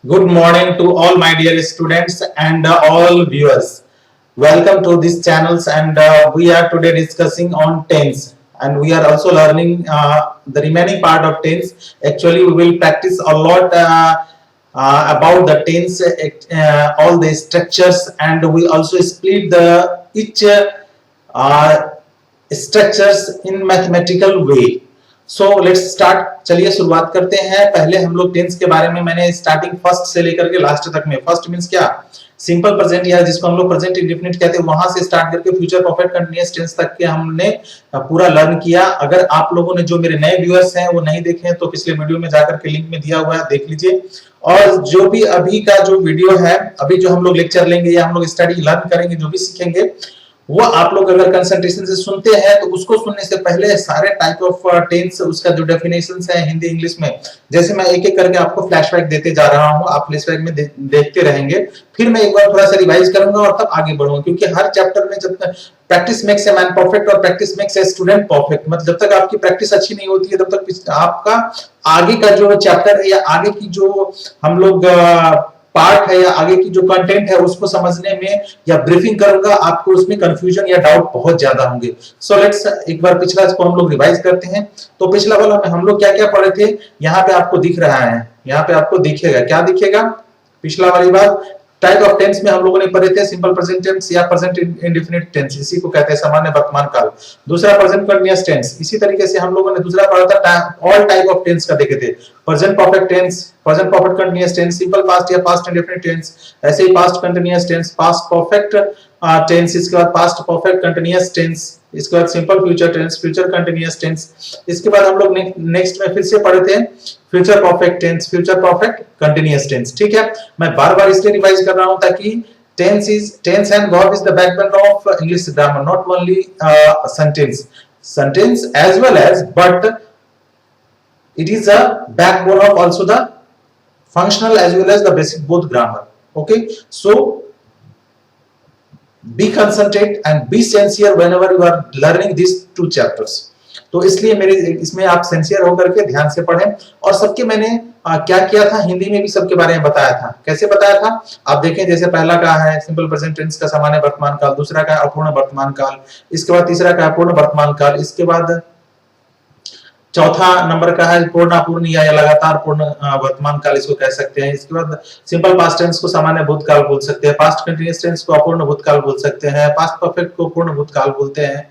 Good morning to all my dear students and all viewers. Welcome to this channels and we are today discussing on tense and we are also learning the remaining part of tense. Actually, we will practice a lot about the tense, all the structures, and we also split the each uh, structures in mathematical way. So let's start. चलिए शुरुआत करते हैं। पहले हम लोग tense के बारे में मैंने स्टार्टिंग फर्स्ट से लेकर के लास्ट तक में, फर्स्ट मींस क्या, सिंपल प्रेजेंट या जिसको हम लोग प्रेजेंट इंडेफिनिट कहते हैं, वहां से स्टार्ट करके फ्यूचर परफेक्ट कंटीन्यूअस टेंस तक के हमने पूरा लर्न किया। अगर आप लोगों ने, जो मेरे नए व्यूअर्स हैं, वो नहीं देखे हैं तो पिछले वीडियो में जाकर के लिंक में दिया हुआ है, देख लीजिए। और जो भी अभी का जो वीडियो है, अभी जो हम लोग लेक्चर लेंगे या हम लोग स्टडी लर्न करेंगे, जो भी सीखेंगे, वो आप लोग अगर कंसंट्रेशन से सुनते हैं तो उसको सुनने से पहले सारे टाइप ऑफ टेंस, उसका जो डेफिनेशंस है हिंदी इंग्लिश में, जैसे मैं एक एक करके आपको फ्लैशबैक देते जा रहा हूं, आप फ्लैशबैक में देखते रहेंगे। फिर मैं एक बार थोड़ा सा रिवाइज करूंगा और तब आगे बढ़ूंगा, क्योंकि हर चैप्टर में जब तक practice makes a man perfect और practice makes a student perfect, मतलब जब तक आपकी प्रैक्टिस अच्छी नहीं होती है तब तक आपका आगे का जो चैप्टर है या आगे की जो हम लोग पार्ट है या आगे की जो कंटेंट है उसको समझने में या ब्रीफिंग करूंगा, आपको उसमें कंफ्यूजन या डाउट बहुत ज्यादा होंगे। सो लेट्स एक बार पिछला इसको हम लोग रिवाइज करते हैं। तो पिछला वाला में हम लोग क्या क्या पढ़े थे, यहाँ पे आपको दिख रहा है, यहाँ पे आपको दिखेगा, क्या दिखेगा, पिछला वाली बात। टाइप ऑफ टेंस में हम लोगों ने पढ़े थे सिंपल प्रेजेंट टेंस या प्रेजेंट इंडेफिनिट टेंस, इसी को कहते हैं सामान्य वर्तमान काल। दूसरा प्रेजेंट कंटीन्यूअस टेंस, इसी तरीके से हम लोगों ने दूसरा पढ़ा था ऑल टाइप ऑफ टेंस का देखे थे, present perfect tense, present perfect continuous tense, simple past या पास्ट इंडेफिनिट टेंस, ऐसे ही past continuous tense, past perfect tense, इसके बाद पास्ट परफेक्ट कंटीन्यूअस टेंस, इसके बाद simple future tense, future continuous tense. इसके बाद हम लोग नेक्स्ट में फिर से पढ़े थे future perfect tense, future perfect continuous tense. ठीक है, मैं बार-बार इसलिए रिवाइज कर रहा हूं ताकि tense and verb is the backbone of English grammar, not only sentence as well as, but it is a backbone of also the functional as well as the basic both grammar. Okay, so be concentrate and be sincere whenever you are learning these two chapters. तो इसलिए मेरे इसमें आप sincere होकर के ध्यान से पढ़ें। और सबके मैंने क्या किया था, हिंदी में भी सबके बारे में बताया था। कैसे बताया था आप देखें, जैसे पहला का है सिंपल प्रेजेंट टेंस का सामान्य वर्तमान काल, दूसरा का अपूर्ण वर्तमान काल, इसके बाद तीसरा का अपूर्ण वर्तमान काल, इसके बाद चौथा नंबर का है पूर्ण अपूर्ण या लगातार पूर्ण वर्तमान काल, इसको कह सकते हैं। इसके बाद सिंपल पास्ट टेंस को सामान्य भूतकाल बोल सकते हैं, पास्ट कंटीन्यूअस टेंस को अपूर्ण भूतकाल बोल सकते हैं, पास्ट परफेक्ट को पूर्ण भूतकाल बोलते हैं।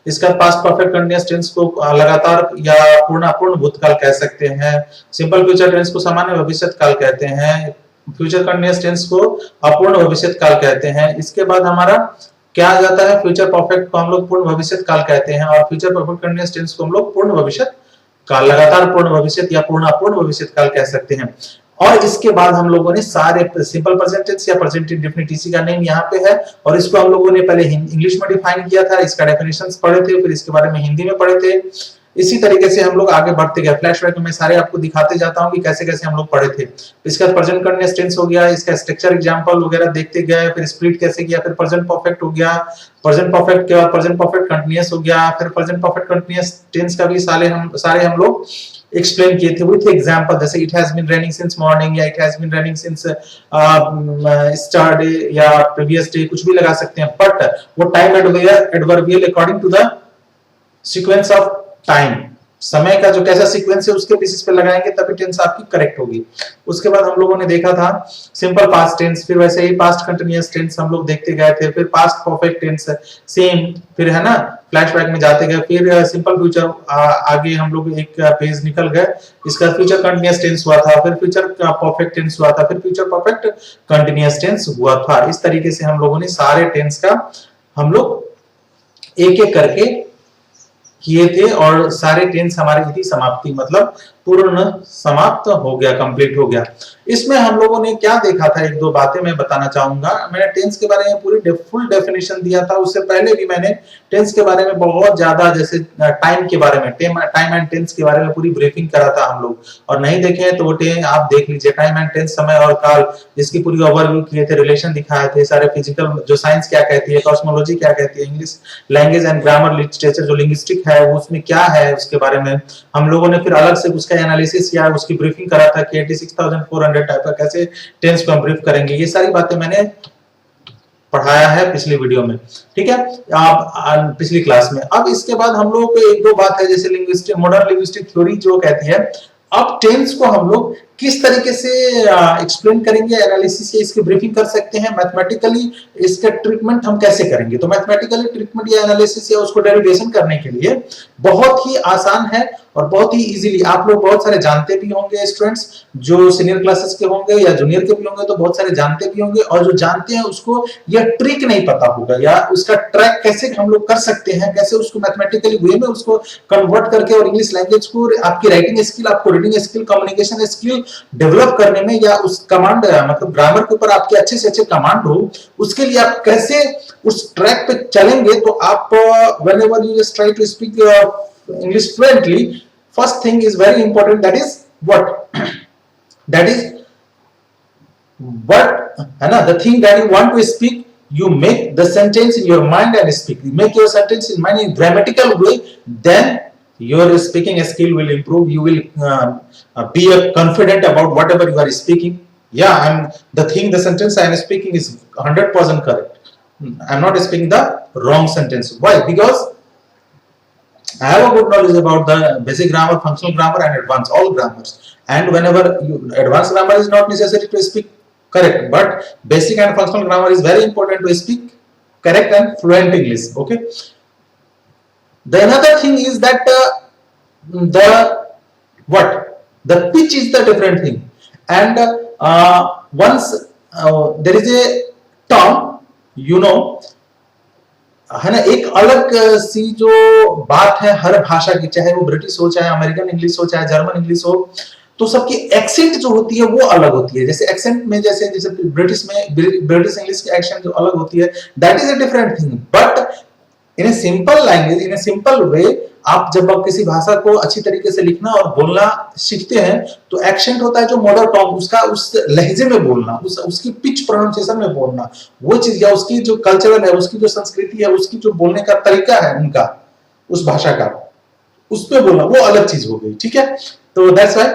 इसका पास्ट परफेक्ट कंटीन्यूअस टेंस को लगातार या पूर्ण अपूर्ण भूतकाल कह सकते हैं। सिंपल फ्यूचर टेंस को सामान्य भविष्य काल कहते हैं, फ्यूचर कंटीन्यूअस टेंस को अपूर्ण भविष्य काल कहते हैं। इसके बाद हमारा क्या आ जाता है, फ्यूचर परफेक्ट को हम लोग पूर्ण भविष्य काल कहते हैं और फ्यूचर परफेक्ट कंटीन्यूअस टेंस को हम लोग पूर्ण भविष्य काल, लगातार पूर्ण भविष्य या पूर्ण अपूर्ण भविष्य काल कह सकते हैं। और इसके बाद हम लोगों ने सारे सिंपल प्रेजेंट टेंस या प्रेजेंट इंडेफिनिट, इसी का नेम यहाँ पे है, और इसको हम लोगों ने पहले इंग्लिश में डिफाइन किया था, इसका डेफिनेशंस पढ़े थे, फिर इसके बारे में हिंदी में पढ़े थे। इसी तरीके से हम लोग आगे बढ़ते गए। फ्लैशबैक में सारे आपको दिखाते जाता हूं कि कैसे कैसे हम लोग पढ़े थे। इसका प्रेजेंट कंटीन्यूअस टेंस हो गया, इसका स्ट्रक्चर एग्जांपल वगैरह देखते गए, फिर स्प्लिट कैसे किया, फिर प्रेजेंट परफेक्ट हो गया, प्रेजेंट परफेक्ट के बाद प्रेजेंट परफेक्ट कंटीन्यूअस हो गया, फिर प्रेजेंट परफेक्ट कंटीन्यूअस टेंस का भी सारे हम लोग एक्सप्लेन किए थे विथ एग्जांपल, जैसे it has been raining since morning या it has been raining since yesterday या प्रीवियस डे, कुछ भी लगा सकते हैं, बट वो time adverbial according to the sequence of time, समय का जो कैसा सीक्वेंस है उसके बेसिस पे लगाएंगे तभी टेंस आपकी करेक्ट होगी। उसके बाद हम लोगों ने देखा था सिंपल पास्ट टेंस, फिर वैसे ही पास्ट कंटीन्यूअस टेंस हम लोग देखते गए थे, फिर पास्ट परफेक्ट टेंस सेम, फिर है ना फ्लैशबैक में जाते गए, फिर सिंपल फ्यूचर आगे हम लोग एक पेज निकल गए, इसका फ्यूचर कंटीन्यूअस टेंस हुआ था, फिर फ्यूचर परफेक्ट टेंस हुआ था, फिर फ्यूचर परफेक्ट कंटीन्यूअस टेंस हुआ था। इस तरीके से हम लोगों ने सारे टेंस का हम लोग एक एक करके किए थे और सारे टेंस हमारे यदि समाप्ति मतलब पूर्ण समाप्त हो गया, कंप्लीट हो गया। इसमें हम लोगों ने क्या देखा था, एक दो बातें मैं बताना चाहूंगा। मैंने टेंस के बारे में पूरी फुल डेफिनेशन दिया था, उससे पहले भी मैंने टेंस के बारे में बहुत ज्यादा, जैसे टाइम के बारे में, टाइम एंड टेंस के बारे में पूरी ब्रीफिंग करा था हम लोग, और नहीं देखे तो वो आप देख लीजिए, टाइम एंड टेंस, समय और काल, जिसकी पूरी ओवरव्यू किए थे, रिलेशन दिखाए थे, सारे फिजिकल जो साइंस क्या कहती है, कॉस्मोलॉजी क्या कहती है, English language and grammar literature जो लिंग्विस्टिक है है, उसमें क्या है, उसके बारे में हम लोगों ने फिर अलग से उसका एनालिसिस किया, उसकी ब्रीफिंग करा था कि 86,400 टाइप का कैसे टेंस को हम ब्रीफ करेंगे। ये सारी बातें मैंने पढ़ाया है पिछली वीडियो में, ठीक है, आप पिछली क्लास में। अब इसके बाद हम लोग को एक दो बात है, जैसे लिंग्विस्टिक, मॉडर्न लिंग्विस्टिक थ्योरी जो कहती है अब टेंस को हम लोग किस तरीके से एक्सप्लेन करेंगे, एनालिसिस या इसकी ब्रीफिंग कर सकते हैं, मैथमेटिकली इसका ट्रीटमेंट हम कैसे करेंगे। तो मैथमेटिकली ट्रीटमेंट या एनालिसिस या उसको डेरिवेशन करने के लिए बहुत ही आसान है और बहुत ही इजीली आप लोग बहुत सारे जानते भी होंगे। स्टूडेंट्स जो सीनियर क्लासेस के होंगे या जूनियर के भी होंगे तो बहुत सारे जानते भी होंगे, और जो जानते हैं उसको यह ट्रिक नहीं पता होगा या उसका ट्रैक कैसे हम लोग कर सकते हैं, कैसे उसको मैथमेटिकली वे में उसको कन्वर्ट करके और इंग्लिश लैंग्वेज को आपकी राइटिंग स्किल, आपको reading skill, communication skill develop करने में, या उस कमांड मतलब ग्रामर के ऊपर आपके अच्छे से अच्छे कमांड हो, उसके लिए आप कैसे उस ट्रैक पे चलेंगे। तो आप whenever you just try to speak English fluently, first thing is very important, that is what that is what है ना, the thing that you want to speak, you make the sentence in your mind and speak, you make your sentence in mind in grammatical way, then your speaking skill will improve, you will be confident about whatever you are speaking. Yeah, the sentence I am speaking is 100% correct, I am not speaking the wrong sentence. Why? Because I have a good knowledge about the basic grammar, functional grammar and advanced, all grammars. And whenever advanced grammar is not necessary to speak correct, but basic and functional grammar is very important to speak correct and fluent English. Okay. The another thing is that the pitch is the different thing, and once there is a term, you know, है ना, एक अलग सी जो बात है हर भाषा की, चाहे वो ब्रिटिश हो, चाहे अमेरिकन इंग्लिश हो, चाहे जर्मन इंग्लिश हो, तो सबकी एक्सेंट जो होती है वो अलग होती है। जैसे एक्सेंट में जैसे ब्रिटिश इंग्लिश की एक्सेंट जो अलग होती है, that is a different thing. But in a simple language, in a simple way, आप जब आप किसी भाषा को अच्छी तरीके से लिखना और बोलना सीखते हैं तो एक्सेंट होता है जो मॉडर टंग, उसका उस लहजे में बोलना, उसकी पिच प्रोनाउंसिएशन में बोलना, वो चीज, या उसकी जो कल्चरल है, उसकी जो संस्कृति है, उसकी जो बोलने का तरीका है उनका, उस भाषा का, उस पे बोलना, वो अलग चीज हो गई। ठीक है, तो दैट्स व्हाई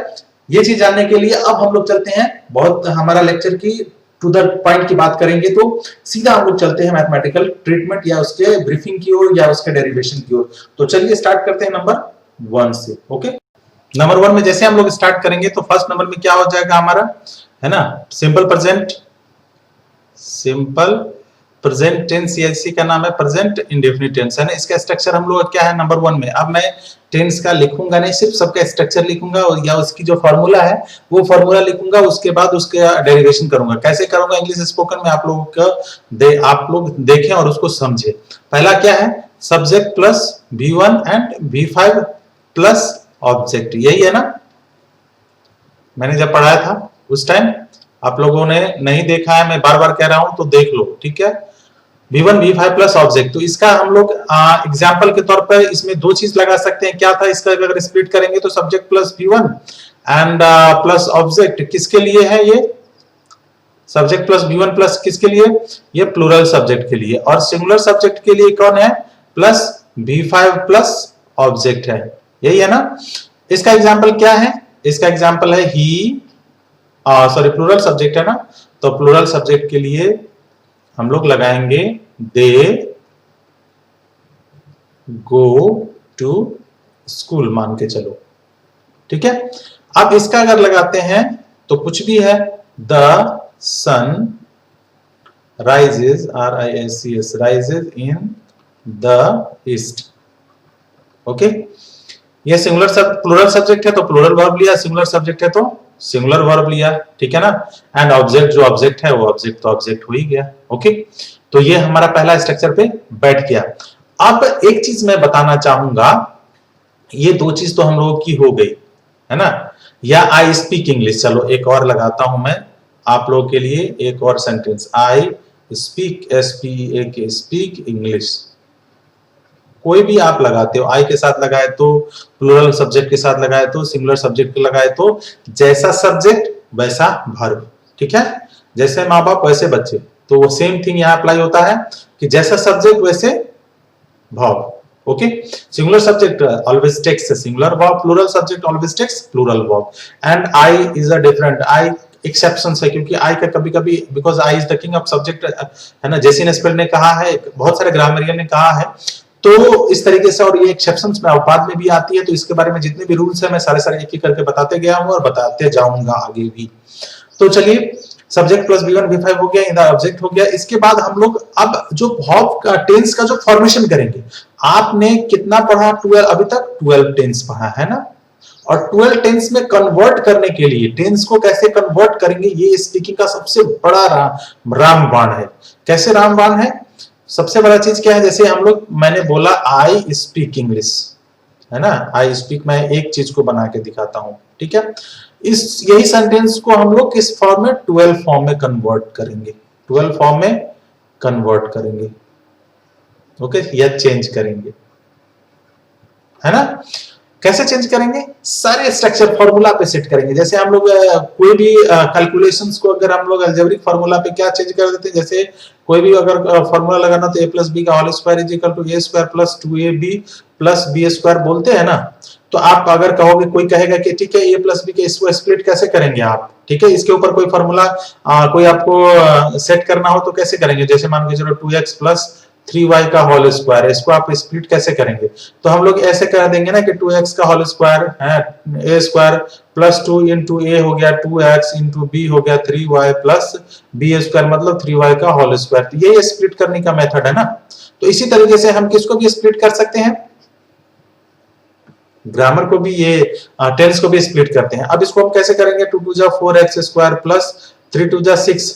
ये चीज जानने के लिए अब हम लोग चलते हैं, बहुत हमारा लेक्चर की टू द पॉइंट की बात करेंगे, तो सीधा हम लोग चलते हैं मैथमेटिकल ट्रीटमेंट या उसके ब्रीफिंग की ओर या उसके डेरिवेशन की ओर। तो चलिए स्टार्ट करते हैं नंबर 1 से। ओके, नंबर 1 में जैसे हम लोग स्टार्ट करेंगे तो फर्स्ट नंबर में क्या हो जाएगा हमारा, है ना, सिंपल प्रेजेंट टेंस, या इसी का नाम है प्रेजेंट इंडेफिनिट टेंस, है ना। इसका स्ट्रक्चर हम लोग क्या है नंबर 1 में। अब मैं टेंस का लिखूंगा नहीं, सिर्फ सबका स्ट्रक्चर लिखूंगा और या उसकी जो फॉर्मूला है वो फॉर्मूला लिखूंगा, उसके बाद उसका डेरिवेशन करूंगा। कैसे करूंगा इंग्लिश स्पोकन में, आप लोग देखें और उसको समझे। पहला क्या है, subject plus V1 and V5 plus object, यही है ना, मैंने जब पढ़ाया था उस टाइम। आप लोगों ने नहीं देखा है, मैं बार बार कह रहा हूं तो देख लो, ठीक है। V1 V5 प्लस ऑब्जेक्ट, तो इसका हम लोग एग्जाम्पल के तौर पर इसमें दो चीज लगा सकते हैं। क्या था इसका, अगर स्प्लिट करेंगे तो subject plus V1 and plus object किसके लिए है, ये सब्जेक्ट प्लस V1 प्लस किसके लिए, ये प्लूरल सब्जेक्ट के लिए, और सिंगुलर सब्जेक्ट के लिए कौन है, प्लस V5 प्लस ऑब्जेक्ट है, यही है ना। इसका एग्जाम्पल क्या है, इसका एग्जाम्पल है ही, सॉरी प्लूरल सब्जेक्ट है ना, तो प्लूरल सब्जेक्ट के लिए हम लोग लगाएंगे दे गो टू स्कूल, मान के चलो, ठीक है। अब इसका अगर लगाते हैं तो कुछ भी है, the sun rises, RISES, rises in the east. Okay, ये सिंगुलर प्लूरल सब्जेक्ट है तो प्लूरल वर्ब लिया, सिंगुलर सब्जेक्ट है तो सिंगुलर वर्ब लिया, ठीक है ना। एंड ऑब्जेक्ट जो ऑब्जेक्ट है वो ऑब्जेक्ट तो ऑब्जेक्ट हो ही गया। ओके, तो ये हमारा पहला स्ट्रक्चर पे बैठ गया। अब एक चीज मैं बताना चाहूंगा, ये दो चीज तो हम लोगों की हो गई, है ना, या आई स्पीक इंग्लिश। चलो एक और लगाता हूं मैं आप लोगों के लिए, एक और sentence, I speak, SPEAK, speak English. कोई भी आप लगाते हो, आई के साथ लगाए तो, प्लूरल सब्जेक्ट के साथ लगाए तो, सिंगुलर सब्जेक्ट के लगाए तो, जैसा सब्जेक्ट वैसा वर्ब, ठीक है। जैसे माँ बाप वैसे बच्चे, तो वो सेम थिंग यहाँ अप्लाई होता है कि जैसा सब्जेक्ट वैसे verb. Okay, singular subject always takes a singular verb, plural subject always takes plural verb, and I is a different I exception है, क्योंकि I का कभी कभी because I is the king of subject है ना, जेसी नेस्पेल ने कहा है, बहुत सारे ग्रामरियन ने कहा है, तो इस तरीके से, और ये एक्सेप्शंस में बाद में भी आती है, तो इसके बारे में जितने भी रूल्स है मैं सारे सारे एक एक करके बताते गया हूं और बताते जाऊंगा आगे भी। तो चलिए, सब्जेक्ट प्लस V1 V5 हो गया, इधर ऑब्जेक्ट हो गया। इसके बाद हम लोग अब जो वर्ब का टेंस का जो फॉर्मेशन करेंगे, आपने कितना पढ़ा 12 अभी तक 12 टेंस पढ़ा है ना, और 12 टेंस में कन्वर्ट करने के लिए टेंस को कैसे कन्वर्ट करेंगे, ये स्पीकिंग का सबसे बड़ा रामबाण है। कैसे रामबाण है? सबसे बड़ा चीज क्या है, जैसे हम लोग, मैंने बोला आई स्पीक इंग्लिश, है ना, आई स्पीक, मैं एक चीज को बना के दिखाता हूं, ठीक है। इस यही सेंटेंस को हम लोग किस फॉर्म में, 12 फॉर्म में कन्वर्ट करेंगे, 12 फॉर्म में कन्वर्ट करेंगे, ओके, या चेंज करेंगे, है ना। कैसे चेंज करेंगे? सारे स्ट्रक्चर फॉर्मूला पे सेट करेंगे। जैसे हम लोग कोई भी कैलकुलेशंस को अगर हम लोग अलजेब्रिक फॉर्मूला पे क्या चेंज कर देते हैं, जैसे कोई भी अगर फॉर्मूला लगाना तो a प्लस बी का whole square is equal to a square plus 2ab plus b square बोलते हैं ना। तो आप अगर कहोगे, कोई कहेगा कि ठीक है a प्लस बी के इसको स्प्लिट कैसे करेंगे आप, ठीक है, इसके ऊपर कोई फॉर्मूला कोई आपको सेट करना हो तो कैसे करेंगे, जैसे मान के चलो 2x प्लस 3y का होल स्क्वायर, इसको आप स्प्लिट कैसे करेंगे, तो हम लोग ऐसे कर देंगे ना कि 2x का होल स्क्वायर है a square plus 2 into a हो गया 2x इंटू b हो गया 3y प्लस b स्क्वायर, मतलब 3y का होल स्क्वायर। तो ये स्प्लिट करने का मेथड है ना। तो इसी तरीके से हम किसको भी स्प्लिट कर सकते हैं, ग्रामर को भी, ये टेंस को भी स्प्लिट करते हैं। अब इसको हम कैसे करेंगे, 2 टू जा 4x स्क्वायर प्लस 3 टू जा 6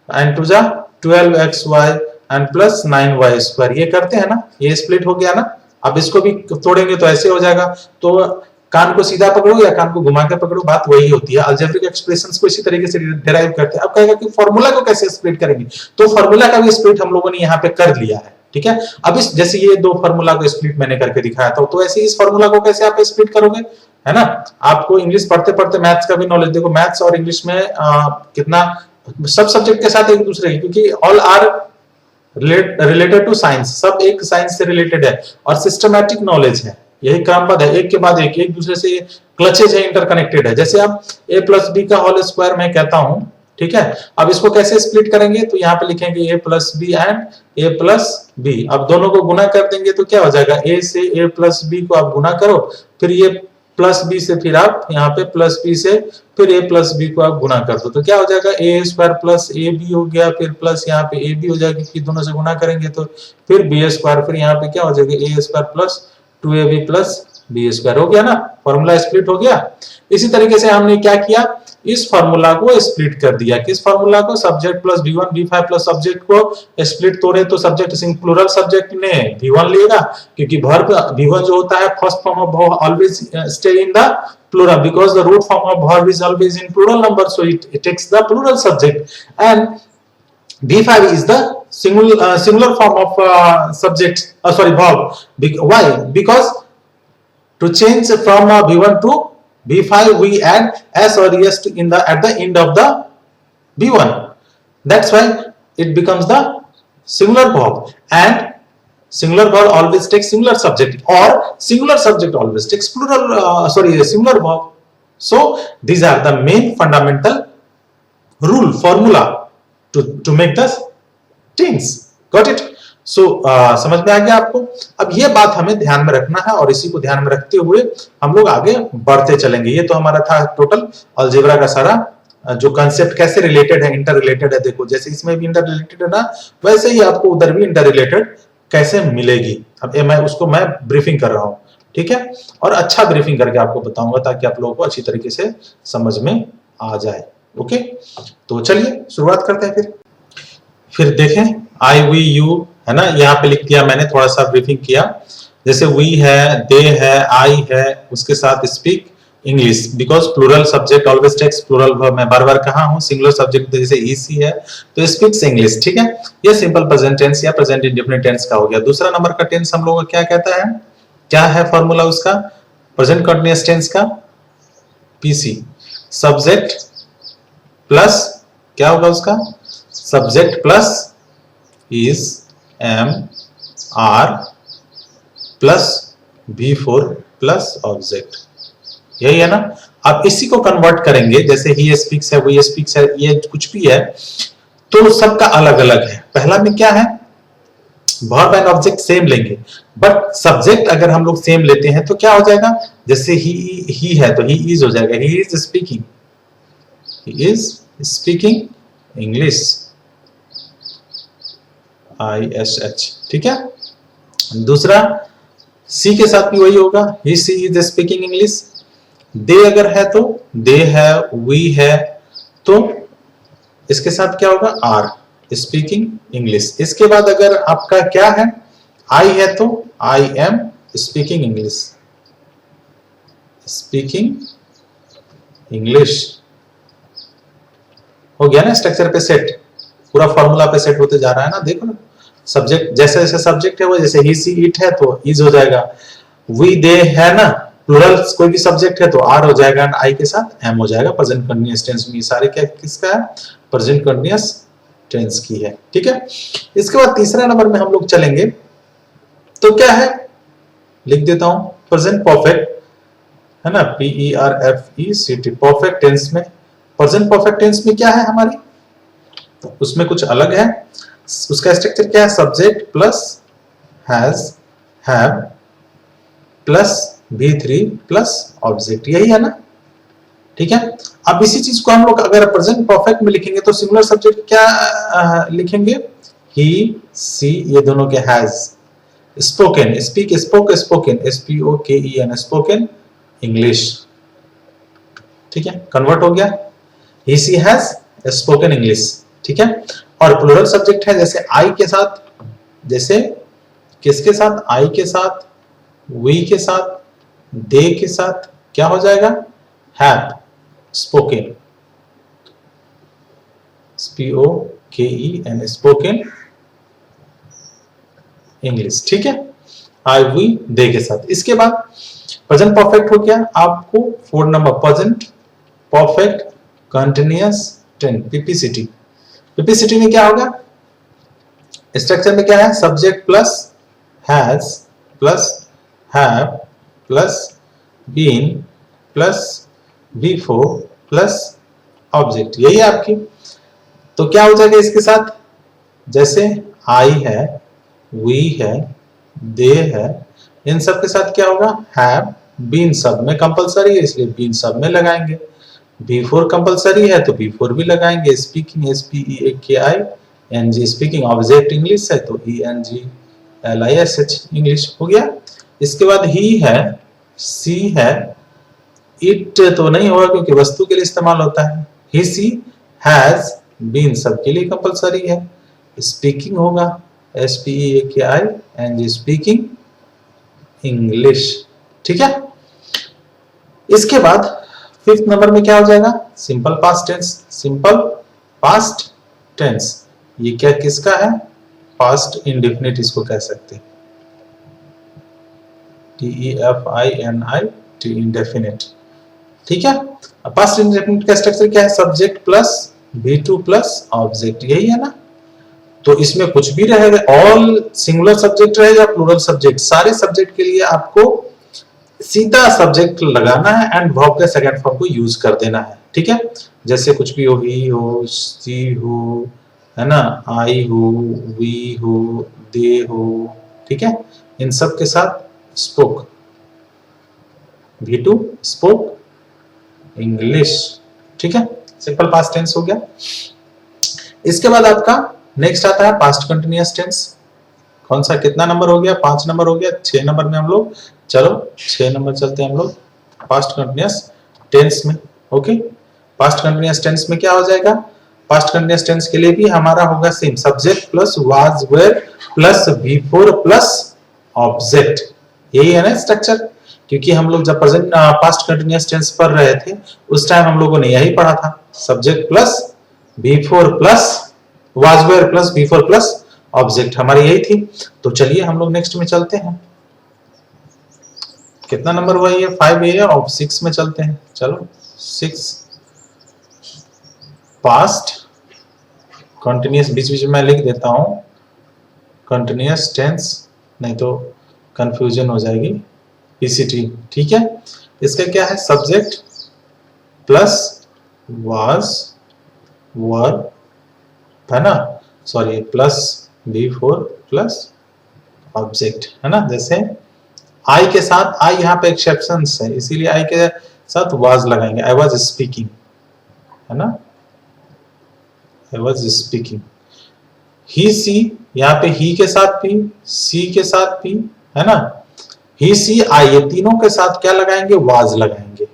एंड टू जा 12xy and plus 9y square, ये करते हैं ना, ये स्प्लिट हो गया ना। अब इसको भी तोड़ेंगे तो ऐसे हो जाएगा। तो कान को सीधा पकड़ो या कान को घुमा के पकड़ो, बात वही होती है। अलजेब्रिक एक्सप्रेशंस को इसी तरीके से डिराइव करते हैं। अब कहेगा कि फॉर्मूला को कैसे स्प्लिट करेंगे, तो फॉर्मूला का भी स्प्लिट हम लोगों ने यहाँ पे कर लिया है, ठीक है। अब इस जैसे ये दो फॉर्मूला को स्प्लिट मैंने करके दिखाया था, तो ऐसे इस फॉर्मूला को कैसे आप स्प्लिट करोगे, है ना। आपको इंग्लिश पढ़ते पढ़ते मैथ्स का भी नॉलेज, देखो मैथ्स और इंग्लिश में कितना सब सब्जेक्ट के साथ एक दूसरे की, क्योंकि all are related to science, सब एक साइंस से रिलेटेड है और सिस्टमैटिक नॉलेज है, यही क्रमबद्ध है, एक के बाद एक दूसरे से क्लचेज है, इंटरकनेक्टेड है। जैसे आप a प्लस बी का होल स्क्वायर मैं कहता हूं, ठीक है। अब इसको कैसे स्प्लिट करेंगे, तो यहाँ पे लिखेंगे a plus B and a plus B. अब दोनों को गुना कर देंगे तो क्या हो जाएगा, a से a प्लस बी को आप गुना करो, फिर ये प्लस बी से फिर आप यहाँ पे प्लस बी से फिर a प्लस बी को आप गुना कर दो, तो क्या हो जाएगा, a square plus A B हो गया, फिर प्लस यहाँ पे a बी हो जाएगा, क्योंकि दोनों से गुना करेंगे तो फिर b स्क्वायर, फिर यहाँ पे क्या हो जाएगा a square plus 2ab plus b square, हो गया ना, फॉर्मूला स्प्लिट हो गया। इसी तरीके से हमने क्या किया, इस फॉर्मूला को स्प्लिट कर दिया, किस फॉर्मूला को, subject plus V1 V5 plus subject को स्प्लिट तोड़े तो सब्जेक्ट प्लूरल सब्जेक्ट ने V1 लेगा, क्योंकि वर्ब V1 जो होता है first form of verb always stay in the plural because the root form of verb is always in plural number, so it takes the plural subject, and V5 is the singular form of subject, verb. Why? Because to change from V1 to V5 we add s or es at the end of the V1. That's why it becomes the singular verb, and singular verb always takes singular subject, or singular subject always takes singular verb. So these are the main fundamental formula to make the tense. Got it? So समझ में आ गया आपको। अब ये बात हमें ध्यान में रखना है और इसी को ध्यान में रखते हुए हम लोग आगे बढ़ते चलेंगे। ये तो हमारा था टोटल अलजेब्रा का सारा जो कंसेप्ट कैसे रिलेटेड है, इंटर रिलेटेड है। देखो जैसे इसमें भी इंटर रिलेटेड है ना, वैसे ही आपको उधर भी इंटर रिलेटेड कैसे मिलेगी। अब मैं ब्रीफिंग कर रहा हूं, ठीक है, और अच्छा ब्रीफिंग करके आपको बताऊंगा ताकि आप लोगों को अच्छी तरीके से समझ में आ जाए। ओके, तो चलिए शुरुआत करते हैं। फिर देखें आई वी यू है ना, यहाँ पे लिख दिया मैंने, थोड़ा सा ब्रीफिंग किया। जैसे वी है, दे है, आई है, उसके साथ speak English, because plural subject always takes plural verb. मैं बार बार कहा हूं, सिंगुलर सब्जेक्ट जैसे ईसी है तो स्पीक्स इंग्लिश, ठीक है। ये सिंपल प्रेजेंट टेंस या प्रेजेंट इंडेफिनिट टेंस का हो गया। दूसरा नंबर का टेंस हम लोगों का क्या कहता है, क्या है फॉर्मूला उसका, प्रेजेंट कंटीन्यूअस टेंस का पीसी, सब्जेक्ट प्लस क्या होगा उसका, subject plus is am are plus V4 plus object, यही है ना। अब इसी को कन्वर्ट करेंगे, जैसे ही स्पीक्स है, वो स्पीक्स है, ये कुछ भी है, तो सबका अलग अलग है। पहला में क्या है, वर्ब एंड ऑब्जेक्ट सेम लेंगे, बट सब्जेक्ट अगर हम लोग सेम लेते हैं तो क्या हो जाएगा, जैसे ही है तो ही इज हो जाएगा, he is speaking, he is speaking English, ISH, ठीक है। दूसरा सी के साथ भी वही होगा, ही सी इज स्पीकिंग इंग्लिश। दे अगर है तो दे है, वी है, तो इसके साथ क्या होगा, आर स्पीकिंग इंग्लिश। इसके बाद अगर आपका क्या है, आई है तो I am speaking English, speaking English. हो गया ना स्ट्रक्चर पे सेट, पूरा फॉर्मूला पे सेट होते जा रहा है ना, देखो ना। सब्जेक्ट जैसे जैसे सब्जेक्ट है वो, जैसे ही सी इट है तो इज हो जाएगा, वी दे है ना, प्लूरल कोई भी सब्जेक्ट है तो आर हो जाएगा, एंड आई के साथ एम हो जाएगा। प्रेजेंट कंटीन्यूअस टेंस में सारे क्या किसका है, प्रेजेंट कंटीन्यूअस टेंस की है, ठीक है। इसके बाद तीसरा नंबर में हम लोग चलेंगे, तो क्या है, लिख देता हूं, प्रेजेंट परफेक्ट है ना, PERFECT, परफेक्ट टेंस में। प्रेजेंट परफेक्ट टेंस में क्या है हमारी, उसमें कुछ अलग है। उसका स्ट्रक्चर क्या है, subject plus has, have plus V3 plus object, यही है ना, ठीक है। अब इसी चीज को हम लोग अगर प्रेजेंट परफेक्ट में लिखेंगे तो सिंगुलर सब्जेक्ट क्या लिखेंगे, ही सी, ये दोनों के has, spoken, speak, spoke, spoken, SPOKEN, spoken English, ठीक है, कन्वर्ट हो गया, ही सी हैज स्पोकन इंग्लिश, ठीक है। और प्लूरल सब्जेक्ट है, जैसे आई के साथ, जैसे किसके साथ, आई के साथ, वी के साथ, दे के साथ क्या हो जाएगा, have spoken, SPOKEN, spoken English, ठीक है, आई वी दे के साथ। इसके बाद प्रेजेंट परफेक्ट हो गया, आपको 4 number present perfect continuous tense, PPCT। PPCT में क्या होगा, स्ट्रक्चर में क्या है, subject plus has plus have plus been plus V4 plus object, यही है आपकी। तो क्या हो जाएगा इसके साथ, जैसे आई है, वी है, दे है, इन सब के साथ क्या होगा, हैव, बीन सब में कंपलसरी है इसलिए बीन सब में लगाएंगे, V4 कंपलसरी है तो V4 भी लगाएंगे, speaking SPEAKING, speaking object English है तो ENGLISH इंग्लिश हो गया। इसके बाद ही है, सी है, इट तो नहीं होगा क्योंकि वस्तु के लिए इस्तेमाल होता है, ही सी हैज, बीन सबके लिए कंपलसरी है, स्पीकिंग होगा SPEAKING, स्पीकिंग इंग्लिश, ठीक है। इसके बाद 5th नंबर में क्या हो जाएगा, simple past tense, simple past tense, ये क्या किसका है, पास्ट इंडेफिनिट इसको कह सकते हैं, DEFINIT, इंडेफिनिट, ठीक है। पास्ट इंडेफिनिट का स्ट्रक्चर क्या है, subject plus V2 plus object, यही है ना। तो इसमें कुछ भी रहेगा, ऑल सिंगुलर सब्जेक्ट रहे या प्लूरल सब्जेक्ट, सारे सब्जेक्ट के लिए आपको सीधा सब्जेक्ट लगाना है एंड वर्ब के सेकंड फॉर्म को यूज कर देना है, ठीक है। जैसे कुछ भी हो, ही हो, सी हो, है ना, आई हो, वी हो, दे हो, ठीक है, इन सब के साथ स्पोक, V2 स्पोक इंग्लिश, ठीक है, सिंपल पास्ट टेंस हो गया। इसके बाद आपका नेक्स्ट आता है पास्ट कंटिन्यूअस टेंस, कौन सा, कितना नंबर हो गया, 5 नंबर हो गया, 6 नंबर में हम लोग, चलो 6 नंबर चलते हैं हम लोग पास्ट कंटिन्यूअस टेंस में, ओके। पास्ट कंटिन्यूअस टेंस में क्या हो जाएगा, पास्ट कंटिन्यूअस टेंस के लिए भी हमारा होगा same, subject plus was were plus V4 plus object, यही है ना स्ट्रक्चर। क्योंकि हम लोग जब प्रेजेंट पास्ट कंटिन्यूअस टेंस पढ़ रहे थे उस टाइम हम लोगों ने यही पढ़ा था, subject plus V4 plus was were plus V4 plus object, हमारी यही थी। तो चलिए हम लोग नेक्स्ट में चलते हैं, कितना नंबर हुआ ये, 5A है, और 6 में चलते हैं, चलो 6 पास्ट कंटिन्यूअस, बीच बीच में लिख देता हूं कंटिन्यूअस टेंस, नहीं तो कंफ्यूजन हो जाएगी, पीसीटी, ठीक है। इसका क्या है, सब्जेक्ट प्लस वाज वर्ब, है ना, sorry plus B4 plus object, है ना। जैसे आई के साथ, आई यहाँ पे एक्सेप्शन है इसीलिए आई के साथ वाज लगाएंगे, आई वाज स्पीकिंग, है ना, आई वाज स्पीकिंग। ही सी, यहाँ पे ही के साथ भी, सी के साथ भी, है ना, ही सी आई, ये तीनों के साथ क्या लगाएंगे, वाज लगाएंगे,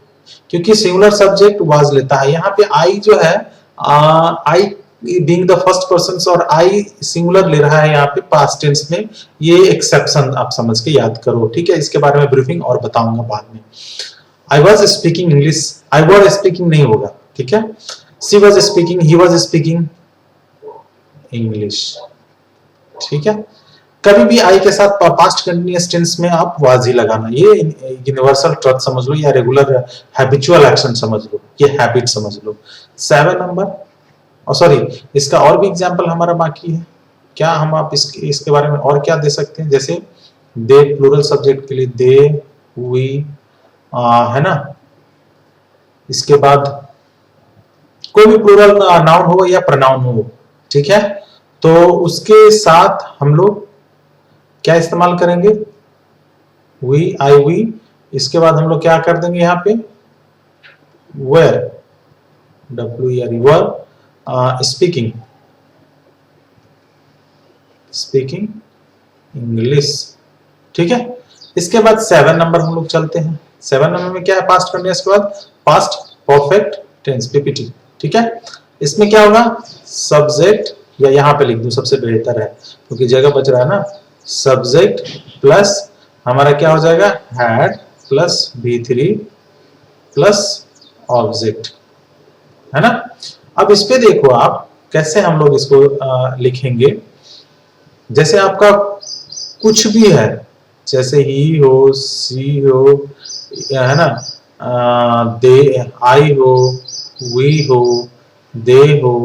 क्योंकि सिंगुलर सब्जेक्ट वाज लेता है। यहाँ पे आई जो है, I being the first person और आई सिंगुलर ले रहा है यहाँ पे पास्ट टेंस में, ये एक्सेप्शन आप समझ के याद करो, ठीक है। इसके बारे में ब्रीफिंग और बताऊंगा बाद में। I was speaking English, I was speaking नहीं होगा, ठीक है। She was speaking, he was speaking English, ठीक है। कभी भी आई के साथ पास्ट कंटिन्यूअस टेंस में आप वाज ही लगाना, ये यूनिवर्सल ट्रुथ समझ लो या रेगुलर हैबिचुअल एक्शन समझ लो, ये हैबिट समझ लो। 7 नंबर, और सॉरी इसका और भी एग्जांपल हमारा बाकी है। क्या हम आप इसके बारे में और क्या दे सकते हैं, जैसे दे प्लूरल सब्जेक्ट के लिए दे, वी, है ना। इसके बाद कोई भी प्लूरल नाउन हो या प्रोनाउन हो, ठीक है, तो उसके साथ हम लोग क्या इस्तेमाल करेंगे, वी, आई, वी। इसके बाद हम लोग क्या कर देंगे यहाँ पे, were, WERE, verb, speaking, speaking English, ठीक है। इसके बाद 7 नंबर हम लोग चलते हैं। 7 नंबर में क्या है, पास्ट कंटिन्यूअस के बाद पास्ट परफेक्ट टेंस, PPT, ठीक है। इसमें क्या होगा, सब्जेक्ट, या यहाँ पे लिख दूं सबसे बेहतर है क्योंकि जगह बच रहा है ना, सब्जेक्ट प्लस हमारा क्या हो जाएगा, had plus B3 plus object, है ना। अब इस पे देखो आप कैसे हम लोग इसको लिखेंगे। जैसे आपका कुछ भी है, जैसे ही हो, सी हो, है ना, दे, आई हो, वी हो, दे हो,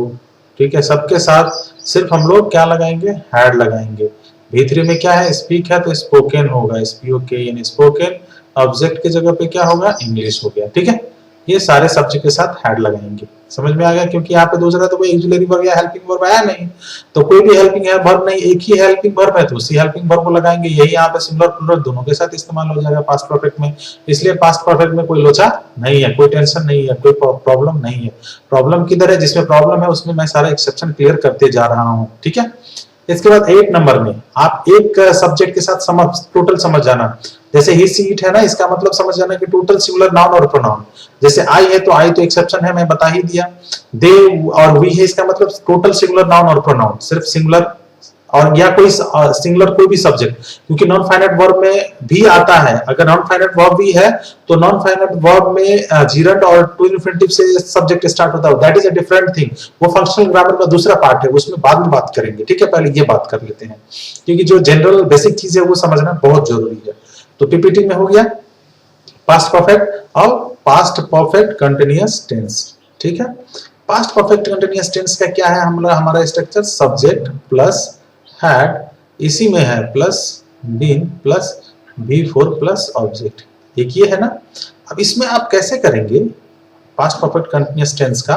ठीक है, सबके साथ सिर्फ हम लोग क्या लगाएंगे, हैड लगाएंगे। V3 में क्या है, स्पीक है तो स्पोकन होगा, SPOK यानी स्पोकन, ऑब्जेक्ट की जगह पे क्या होगा, इंग्लिश हो गया, ठीक है। ये सारे सब्जेक्ट के साथ हैड लगाएंगे, समझ में आ गया, क्योंकि यहाँ पे दूसरा तो कोई ऑक्सिलरी वर्ब या हेल्पिंग वर्ब आया नहीं, तो कोई भी हेल्पिंग वर्ब नहीं, एक ही हेल्पिंग वर्ब है तो उसी हेल्पिंग वर्ब को लगाएंगे। यही यहाँ पे सिंगुलर प्लूरल दोनों के साथ इस्तेमाल हो जाएगा पास्ट परफेक्ट में, इसलिए पास्ट परफेक्ट में कोई लोचा नहीं है, कोई टेंशन नहीं है, कोई प्रॉब्लम नहीं है। प्रॉब्लम किधर है, जिसमें प्रॉब्लम है उसमें मैं सारा एक्सेप्शन क्लियर करते जा रहा हूँ, ठीक है। इसके बाद 8 नंबर में आप एक सब्जेक्ट के साथ टोटल समझ जाना। जैसे ही, सी, इट है ना, इसका मतलब समझ जाना कि टोटल सिंगुलर नाउन और प्रोनाउन। जैसे आई है तो आई तो एक्सेप्शन है, मैं बता ही दिया। दे और वी है, इसका मतलब टोटल सिंगुलर नाउन और प्रोनाउन, सिर्फ सिंगुलर और या कोई सिंगुलर कोई भी सब्जेक्ट, क्योंकि नॉन फाइनाइट वर्ब में भी आता है। अगर नॉन फाइनाइट वर्ब भी है तो नॉन फाइनाइट वर्ब में जीरंड और टू इन्फिनिटिव से सब्जेक्ट स्टार्ट होता है, that is a different thing, वो फंक्शनल ग्रामर का दूसरा पार्ट है, उसमें बाद में बात करेंगे, ठीक है। पहले ये बात कर लेते हैं क्योंकि जो जनरल बेसिक चीज है वो समझना बहुत जरूरी है। तो पीपीटी में हो गया पास्ट परफेक्ट और पास्ट परफेक्ट कंटिन्यूअस टेंस, ठीक है। पास्ट परफेक्ट कंटिन्यूअस टेंस का क्या है, हमारा स्ट्रक्चर सब्जेक्ट प्लस हैड, इसी में है plus been plus V4 plus object, एक ये है ना। अब इसमें आप कैसे करेंगे पास्ट परफेक्ट कंटिन्यूअस टेंस का,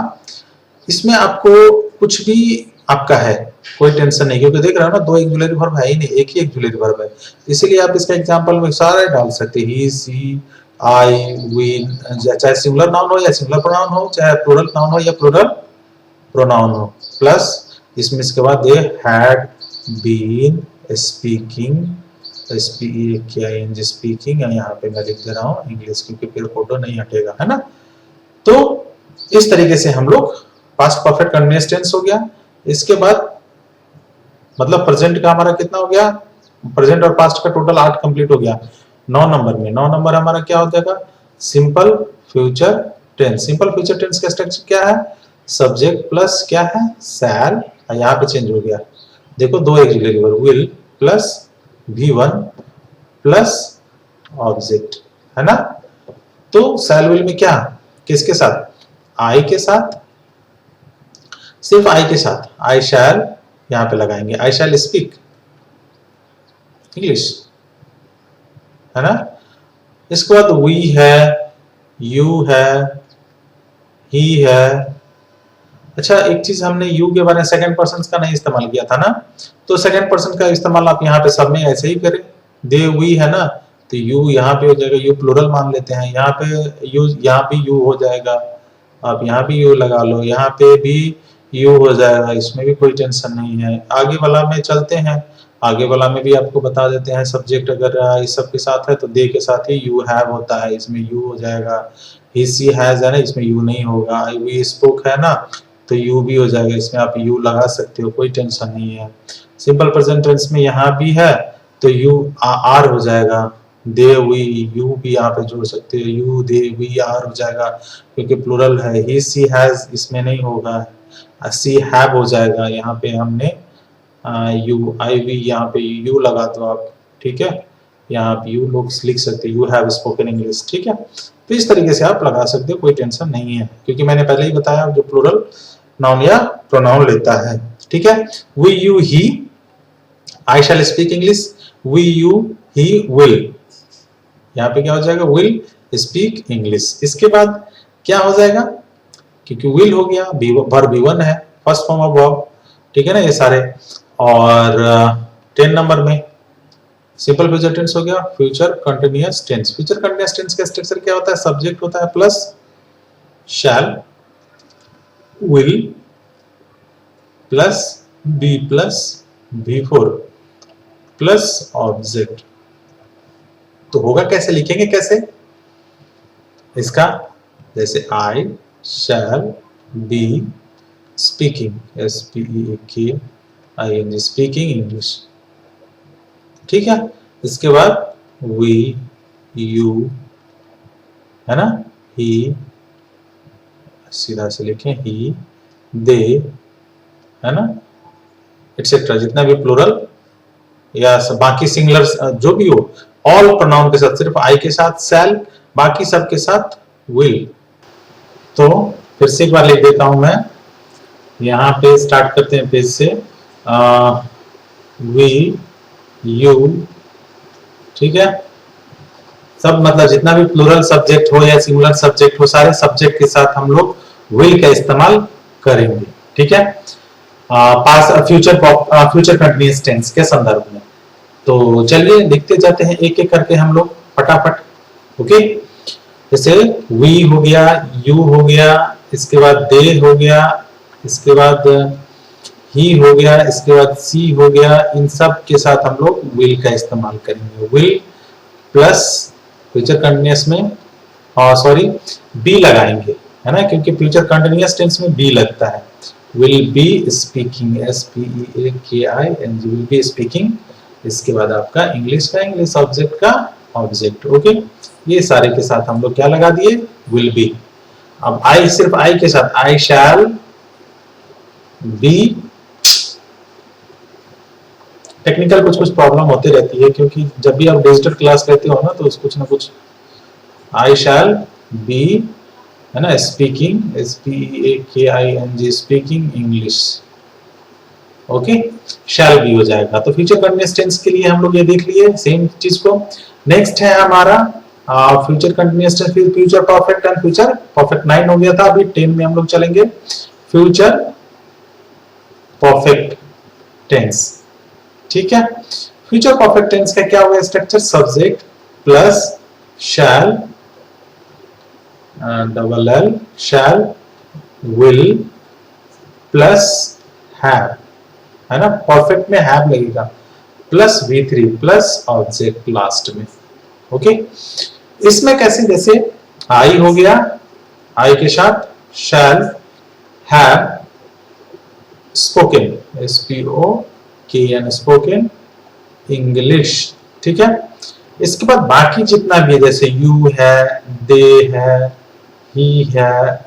इसमें आपको कुछ भी आपका है, कोई टेंशन नहीं, क्योंकि देख रहे हो ना, दो ऑक्सिलरी वर्ब है ही नहीं, एक ही ऑक्सिलरी वर्ब है, इसीलिए आप इसका एग्जांपल में सारे डाल सकते हैं, ही, सी, आई, वी, चाहे सिंगुलर नाउन हो या सिंगुलर प्रोनाउन हो, चाहे प्लूरल नाउन हो या प्लूरल प्रोनाउन हो, प्लस इसमें इसके बाद they had been speaking, speaking, यहाँ पे मैं लिख दे रहा हूँ इंग्लिश क्योंकि फिर फोटो नहीं हटेगा, है ना। तो इस तरीके से हम लोग पास्ट परफेक्ट कंटिन्यूअस टेंस हो गया। इसके बाद मतलब प्रेजेंट का हमारा कितना हो गया, प्रेजेंट और पास्ट का टोटल 8 कंप्लीट हो गया। 9 नंबर में 9 नंबर हमारा क्या हो जाएगा, simple future tense. Simple future tense का स्ट्रक्चर क्या है, सब्जेक्ट प्लस क्या है, शैल, यहाँ पे चेंज हो गया, देखो दो auxiliary verb, will plus V1 plus object, है ना। तो शैल विल में क्या, किसके साथ, आई के साथ, सिर्फ आई के साथ, आई शैल यहाँ पे लगाएंगे, आई शैल स्पीक इंग्लिश, है ना। इसके बाद वी है, यू है, ही है। अच्छा, एक चीज हमने यू के बारे में सेकंड पर्सन का नहीं इस्तेमाल किया था ना, तो सेकंड पर्सन का इस्तेमाल आप यहाँ पे सब में ऐसे ही करें। दे, वी है ना, तो यू यहाँ पे हो जाएगा, यू प्लूरल मान लेते हैं, यहाँ पे यू, यहाँ भी यू हो जाएगा, आप यहाँ भी यू लगा लो, यहाँ पे भी यू हो जाएगा, इसमें भी कोई टेंशन नहीं है। आगे वाला में चलते हैं, आगे वाला में भी आपको बता देते हैं। सब्जेक्ट अगर इस सब के साथ है तो दे के साथ ही यू हैव होता है, इसमें यू हो जाएगा। ही सी हैज है ना, इसमें यू नहीं होगा। वी स्पोक है ना, तो यू भी हो जाएगा, इसमें आप यू लगा सकते हो, कोई टेंशन नहीं है। सिंपल प्रेजेंट टेंस में यहाँ भी है तो यू आर हो जाएगा। दे, वी, यू भी यहाँ पे जोड़ सकते हो, यू, दे, वी, आर हो जाएगा, क्योंकि प्लूरल है। ही सी हैज इसमें नहीं होगा, सी हैव हो जाएगा। यहाँ पे हमने यू, आई वी, यहाँ पे यू लगा दो आप, ठीक है। यहाँ पे यू लोग लिख सकते हो, यू हैव स्पोकन इंग्लिश, ठीक है। तो इस तरीके से आप लगा सकते हो, कोई टेंशन नहीं है, क्योंकि मैंने पहले ही बताया जो प्लूरल नाउन या प्रोनाउन लेता है, ठीक है। We, you, he, I shall speak English, we, you, he, will, यहाँ पे क्या हो जाएगा, विल स्पीक इंग्लिश। इसके बाद क्या हो जाएगा, क्योंकि विल हो गया, वर्ब V1 है, फर्स्ट फॉर्म ऑफ वर्ब, ठीक है ना, ये सारे। और 10 नंबर में सिंपल फ्यूचर टेंस हो गया, future continuous tense. Future continuous tense का स्ट्रक्चर क्या होता है, सब्जेक्ट होता है plus shall, will plus be plus V4 plus object. तो होगा कैसे, लिखेंगे कैसे इसका, जैसे I shall be speaking, SPEAKING, speaking English, ठीक है। इसके बाद वी, यू है ना, ही, सीधा से लिखें, ही, दे है ना, एटसेट्रा, जितना भी प्लूरल या बाकी सिंगुलर जो भी हो, ऑल प्रोनाउन के साथ, सिर्फ आई के साथ शैल, बाकी सब के साथ विल। तो फिर से एक बार लिख देता हूं मैं, यहाँ पे स्टार्ट करते हैं पेज से। वी, यू, ठीक है, सब मतलब जितना भी प्लूरल सब्जेक्ट हो या सिंगुलर सब्जेक्ट हो, सारे सब्जेक्ट के साथ हम लोग विल का इस्तेमाल करेंगे, ठीक है। पास फ्यूचर कंटिन्यूअस टेंस के संदर्भ में। तो चलिए लिखते जाते हैं एक एक करके हम लोग फटाफट, ओके। जैसे वी हो गया, यू हो गया, इसके बाद दे हो गया, इसके बाद ही हो गया, इसके बाद सी हो गया। इन सब के साथ हम लोग विल का इस्तेमाल करेंगे। विल प्लस फ्यूचर कंटिन्यूअस में, सॉरी, बी लगाएंगे, है ना, क्योंकि फ्यूचर कंटिन्यूअस टेंस में बी लगता है। Will be speaking, SPEAKING, will be speaking. इसके बाद आपका इंग्लिश का इंग्लिश, ऑब्जेक्ट का ऑब्जेक्ट, ओके। ये सारे के साथ हम लोग क्या लगा दिए, विल बी। अब आई, सिर्फ आई के साथ, आई शैल बी। टेक्निकल कुछ कुछ प्रॉब्लम होती रहती है, क्योंकि जब भी आप डिजिटल क्लास लेते हो ना, तो कुछ ना कुछ, आई शैल बी है ना, speaking, SPEAKING, speaking English, okay. Shall be हो जाएगा। तो फ्यूचर कंटिन्यूअस टेंस के लिए हम लोग ये देख लिए सेम चीज को। नेक्स्ट है हमारा फ्यूचर कंटिन्यूअस टेंस, फिर future perfect and future perfect. 9 हो गया था, अभी 10 में हम लोग चलेंगे, फ्यूचर परफेक्ट टेंस, ठीक है। फ्यूचर परफेक्ट टेंस का क्या हुआ structure, subject plus shall, double L, shall, will plus have, है ना। परफेक्ट में हैव लगेगा, plus V3 plus object last में, ओके। इसमें कैसे, जैसे आई हो गया, आई के साथ shall have spoken, SPOKN, spoken English, ठीक है। इसके बाद बाकी जितना भी है, जैसे यू है, दे है, ही है,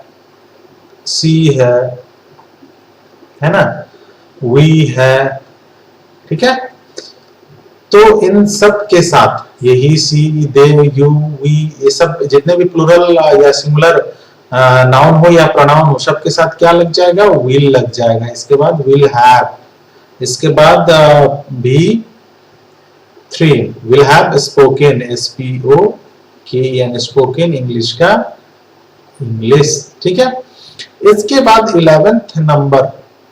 सी है ना, वी है, ठीक है। तो इन सब के साथ यही सी, दे, यू, वी, ये सब जितने भी प्लूरल या सिंगुलर नाउन हो या प्रोनाउन हो, सब के साथ क्या लग जाएगा, विल लग जाएगा। इसके बाद विल हैव, इसके बाद 3 will have spoken, SPOKEN, spoken English का इंग्लिश। ठीक है, इसके बाद 11th number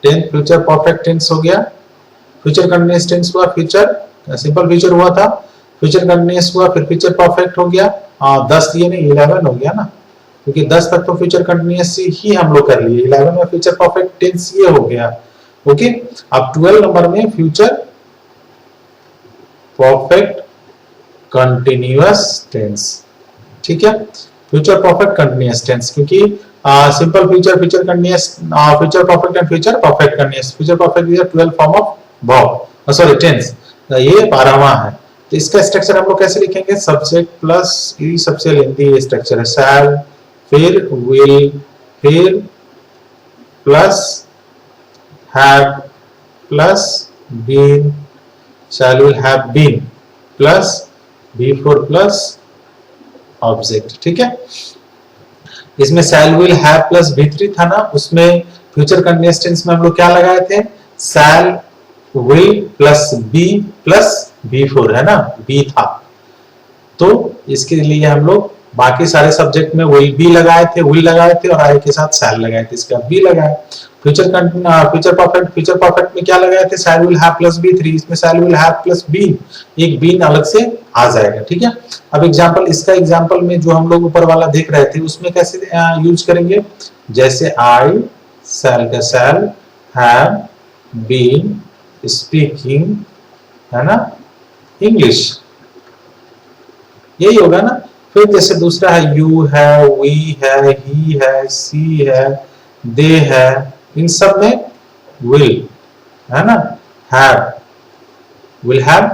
10th future perfect tense हो गया, फ्यूचर कंटिन्यूअस टेंस हुआ, फ्यूचर सिंपल फ्यूचर हुआ था, फ्यूचर कंटिन्यूअस हुआ, फिर फ्यूचर परफेक्ट हो गया। 10 ये नहीं 11 हो गया ना, क्योंकि 10 तक तो फ्यूचर कंटिन्यूअस ही हम लोग कर लिए, 11 में फ्यूचर परफेक्ट टेंस ये हो गया। ओके, अब 12 नंबर में फ्यूचर परफेक्ट कंटिन्यूअस टेंस। ठीक है, फ्यूचर परफेक्ट कंटिन्यूअस टेंस, क्योंकि simple future, future continuous, future perfect and future perfect continuous. Future perfect is 12 form of verb, sorry tense, ये 12वां है। तो इसका स्ट्रक्चर हम लोग कैसे लिखेंगे, सब्जेक्ट प्लस ई, सबसे लेंथी स्ट्रक्चर है, शैल, फिर विल, फिर plus have, plus been, shall will have been, plus V4 plus object. ठीक है, इसमें shall will have plus V3 था ना, उसमें फ्यूचर कंटिन्यूअस टेंस में हम लोग क्या लगाए थे, shall will plus be plus V4 है ना, बी था, तो इसके लिए हम लोग बाकी सारे सब्जेक्ट में विल बी लगाए थे, विल लगाए थे, और आई के साथ शैल लगाए थे, इसका बी लगाए। फ्यूचर फ्यूचर परफेक्ट में क्या लगाए थे, shall will have plus B3, इसमें shall will have plus been, एक बीन अलग से आ जाएगा। ठीक है, अब एग्जांपल, इसका एग्जांपल में जो हम लोग ऊपर वाला देख रहे थे उसमें कैसे यूज करेंगे, जैसे आई शैल का शैल, हैव बीन स्पीकिंग, है ना, इंग्लिश, यही होगा ना। फिर जैसे दूसरा है यू है, वी है, ही है, सी है, दे है, इन सब में विल, है ना, हैव, विल हैव,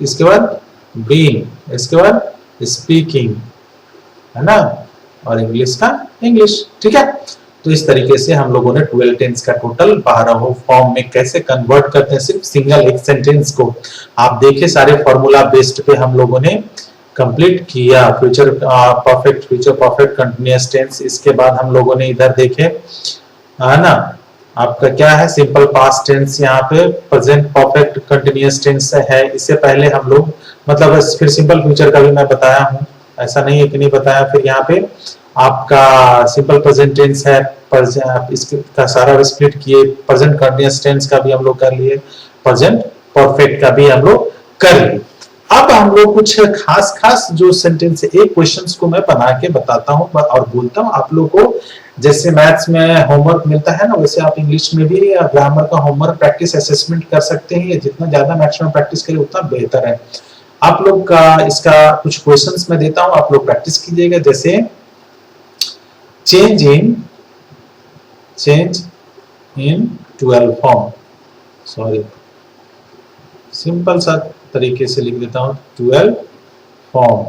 इसके बाद बीन, इसके बाद स्पीकिंग, है ना, और इंग्लिश का इंग्लिश। ठीक है, तो इस तरीके से हम लोगों ने 12 टेंस का टोटल 12 फॉर्म में कैसे कन्वर्ट करते हैं सिर्फ सिंगल एक सेंटेंस को, आप देखिए सारे फॉर्मूला बेस्ड पे हम लोगों ने कंप्लीट किया। Future perfect, future perfect continuous tense, इसके बाद हम लोगों ने इधर देखे, है ना, आपका क्या है, सिंपल पास्ट टेंस, यहाँ पे प्रेजेंट परफेक्ट कंटिन्यूअस टेंस है। इससे पहले हम लोग मतलब फिर सिंपल फ्यूचर का भी मैं बताया हूँ, ऐसा नहीं है कि नहीं बताया। फिर यहाँ पे आपका सिंपल प्रेजेंट टेंस है, इसका सारा स्प्लिट किए, प्रेजेंट कंटिन्यूअस टेंस का भी हम लोग कर लिए, प्रेजेंट परफेक्ट का भी हम लोग कर लिए। अब हम लोग कुछ खास खास जो सेंटेंस है, एक क्वेश्चंस को मैं बना के बताता हूँ और बोलता हूँ आप लोग को, जैसे मैथ्स में होमवर्क मिलता है ना, वैसे आप इंग्लिश में भी ग्रामर का होमवर्क प्रैक्टिस असेसमेंट कर सकते हैं। जितना ज्यादा मैक्सिमम प्रैक्टिस करें उतना बेहतर है। आप लोग का इसका कुछ क्वेश्चंस मैं देता हूँ, आप लोग प्रैक्टिस कीजिएगा। जैसे change in 12 form, sorry simple सा तरीके से लिख देता हूं, 12 फॉर्म,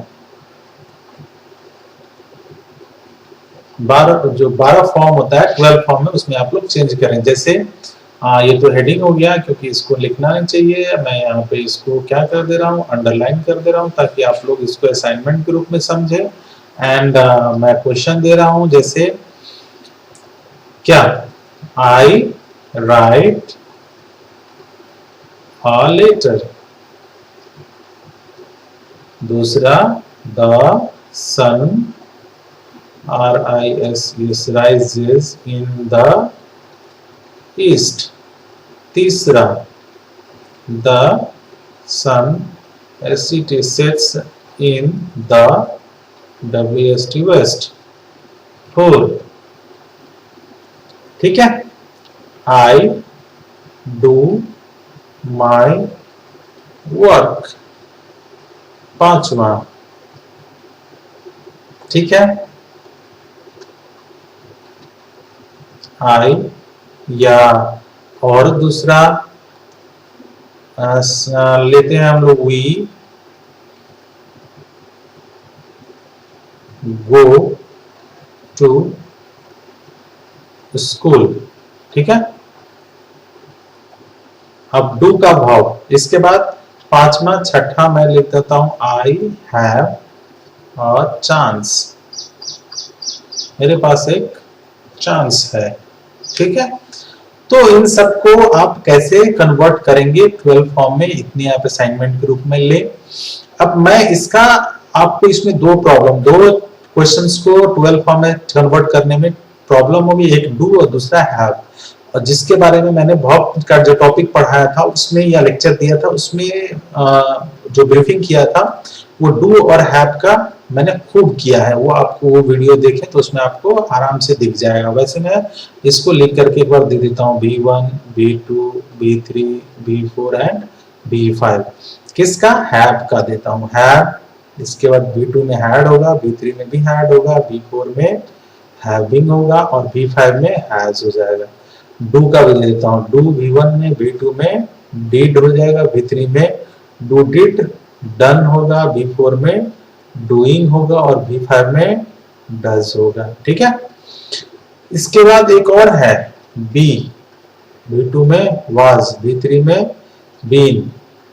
12 फॉर्म होता है 12 फॉर्म में, उसमें आप लोग चेंज करें। जैसे ये तो हेडिंग हो गया, क्योंकि इसको लिखना नहीं चाहिए, मैं यहाँ पे इसको क्या कर दे रहा हूँ, अंडरलाइन कर दे रहा हूँ, ताकि आप लोग इसको असाइनमेंट के रूप में समझे। एंड मैं क्वेश्चन दे रहा हूँ, जैसे क्या, आई राइट अ लेटर, दूसरा the sun RISES rises in the east, तीसरा the sun SET sets in the WST west, four, ठीक है, I do my work, पांचवा, ठीक है, आई, या और दूसरा लेते हैं हम लोग, वी गो टू स्कूल, ठीक है। अब डू का भाव, इसके बाद पांचवा छठा मैं लिख देता हूं, आई हैव अ चांस, मेरे पास एक चांस है, ठीक है। तो इन सबको आप कैसे कन्वर्ट करेंगे 12 फॉर्म में, इतनी आप असाइनमेंट के रूप में ले। अब मैं इसका आपको इसमें दो क्वेश्चंस को 12 फॉर्म में कन्वर्ट करने में प्रॉब्लम होगी, एक डू और दूसरा हैव। और जिसके बारे में मैंने बहुत का जो टॉपिक पढ़ाया था उसमें या लेक्चर दिया था उसमें जो ब्रीफिंग किया था वो डू और हैव का मैंने खूब किया है, वो आपको वो वीडियो देखें तो उसमें आपको आराम से दिख जाएगा। वैसे मैं इसको लिख करके एक बार दे देता हूँ B1, B2, B3, B4 and B5। किसका? हैव का देता हूँ, हैव। इसके बाद B2 में हैड होगा, B3 में भी हैड होगा, B4 में हैविंग होगा और B5 में हैज हो जाएगा। डू का भी देता हूँ, डू B1 में, B2 में डिड हो जाएगा, B3 में डू डिड डन होगा, B4 में डूइंग होगा और B5 में डज होगा। ठीक है। इसके बाद एक और है बी, B2 में वाज, B3 में बीन,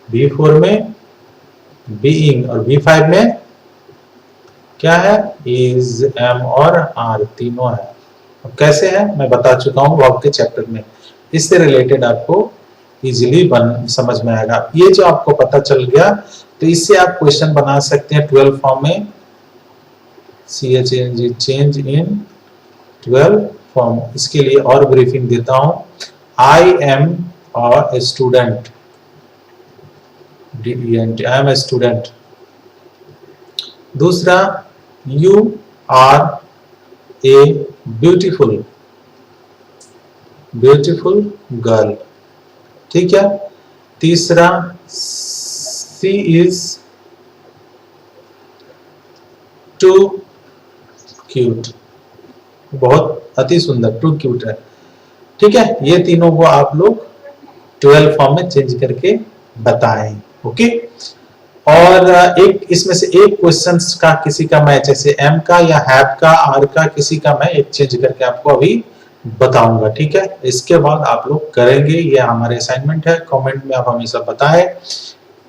B4 में बीइंग और B5 में क्या है? इज, एम और आर तीनों है। अब कैसे है मैं बता चुका हूँ वर्ब के चैप्टर में, इससे रिलेटेड आपको इजीली समझ में आएगा। ये जो आपको पता चल गया तो इससे आप क्वेश्चन बना सकते हैं 12 फॉर्म में, CHNG चेंज इन 12 फॉर्म। इसके लिए और ब्रीफिंग देता हूं, I am a student, DENT, I am a student. दूसरा, you are a beautiful girl. ठीक है। तीसरा, सी इज टू क्यूट, बहुत अति सुंदर, टू क्यूट है। ठीक है। ये तीनों को आप लोग 12 फॉर्म में चेंज करके बताएं। ओके। और एक इसमें से एक क्वेश्चन का किसी का मैं जैसे एम का या हैव का, आर का, किसी का मैं एक चेंज करके आपको अभी बताऊंगा। ठीक है। इसके बाद आप लोग करेंगे, ये हमारे असाइनमेंट है। कमेंट में आप हमेशा बताएं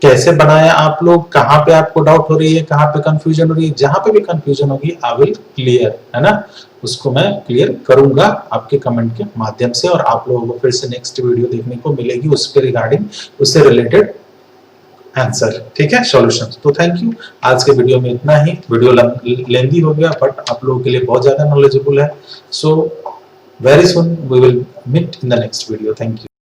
कैसे बनाया आप लोग, कहाँ पे आपको डाउट हो रही है, कहाँ पे कंफ्यूजन हो रही है। जहां पे भी कंफ्यूजन होगी आई विल क्लियर, है ना, उसको मैं क्लियर करूंगा आपके कमेंट के माध्यम से। और आप लोगों को फिर से नेक्स्ट वीडियो देखने को मिलेगी उसके रिगार्डिंग, उससे रिलेटेड आंसर। ठीक है, सॉल्यूशन। तो थैंक यू। आज के वीडियो में इतना ही। वीडियो लेंदी हो गया बट आप लोगों के लिए बहुत ज्यादा नॉलेजेबल है। So very soon we will meet in the next video. Thank you.